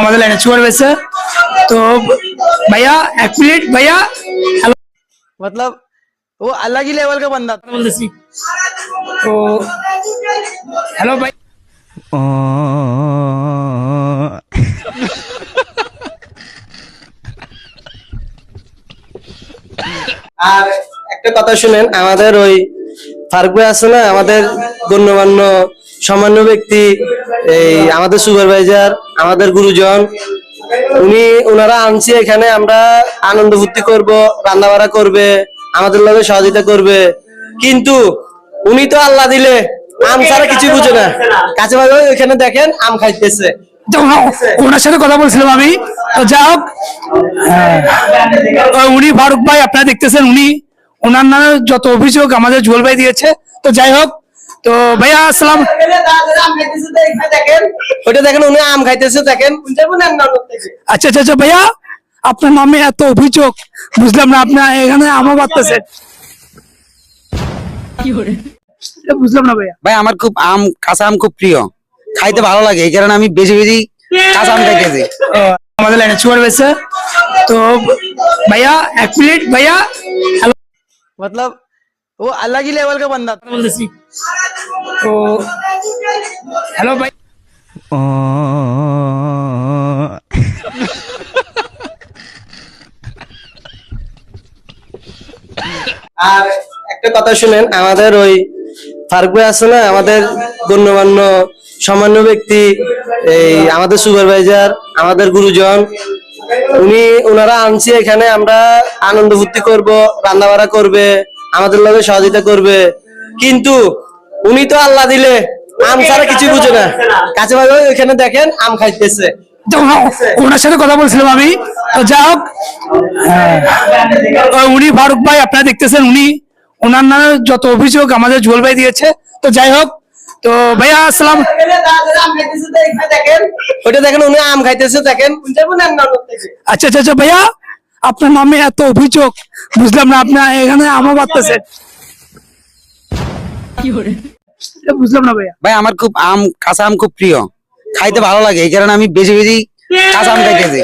আমাদের লাইনে চুয়ার রয়েছে। তো भैया एक मिनट भैया, हेलो मतलब वो अलग ही लेवल का बंदा था। বলতেছি। তো হ্যালো ভাই, আর একটা কথা শুনেন, আমাদের ওই ফারুক ভাই আছে না, আমাদের গণ্যমান্য সম্মান্য ব্যক্তি, এই আমাদের সুপারভাইজার, আমাদের গুরুজন, ওনারা আনছি এখানে, আমরা আনন্দ ফুর্তি করব, রান্না বাড়া করবে, আমাদের লগে সহযোগিতা করবে। কিন্তু উনি তো আল্লাহ দিলে আম ছাড়া কিছু বুঝে না। কাছে ভাই ওইখানে দেখেন আম খাইতেছে। তো ওনার সাথে কথা বলছিলাম আমি। তো যাই হোক, উনি ফারুক ভাই, আপনারা দেখতেছেন, উনি ওনার নামে যত অভিযোগ আমাদের জুয়েল ভাই দিয়েছে। তো যাই হোক, তো ভাইয়া আসসালাম। ওইটা দেখেন উনি আম খাইতেছে, দেখেন। আচ্ছা আচ্ছা আচ্ছা ভাইয়া, আপনার নামে এত অভিযোগ, বুঝলাম না, আপনার এখানে আমও বাড়তেছে, বুঝলাম না ভাইয়া। ভাই আমার খুব কাঁচা আম খুব প্রিয়, খাইতে ভালো লাগে, এই কারণে আমি বেশি বেশি কাঁচা আম খাইতেছি। আমাদের লাইনে চুয়ার রয়েছে। তো भैया एक मिनट भैया, हेलो मतलब वो अलग ही लेवल का बंदा था। বলতেছি। তো হ্যালো ভাই, আর একটা কথা শুনেন, আমাদের ওই ফারুক ভাই আছে না, আমাদের গণ্যমান্য সম্মান্য ব্যক্তি, এই আমাদের সুপারভাইজার, আমাদের গুরুজন, ওনারা আনছি এখানে, আমরা আনন্দ ফুর্তি করব, রান্না বাড়া করবে, আমাদের লগে সহযোগিতা করবে। কিন্তু উনি তো আল্লাহ দিলে আম ছাড়া কিছু বুঝে না। কাছে ভাই ওইখানে দেখেন আম খাইতেছে। তো ওনার সাথে কথা বলছিলাম আমি। তো যাই হোক, উনি ফারুক ভাই, আপনারা দেখতেছেন, উনি ওনার নামে যত অভিযোগ আমাদের জুয়েল ভাই দিয়েছে। তো যাই হোক, তো ভাইয়া আসসালাম। ওইটা দেখেন উনি আম খাইতেছে, দেখেন। আচ্ছা আচ্ছা আচ্ছা ভাইয়া, আপনার নামে এত অভিযোগ, বুঝলাম না, আপনার এখানে আমও বাড়তেছে, বুঝলাম না ভাইয়া। ভাই আমার খুব কাঁচা আম খুব প্রিয়, খাইতে ভালো লাগে, এই কারণে আমি বেশি বেশি কাঁচা আম খাইতেছি।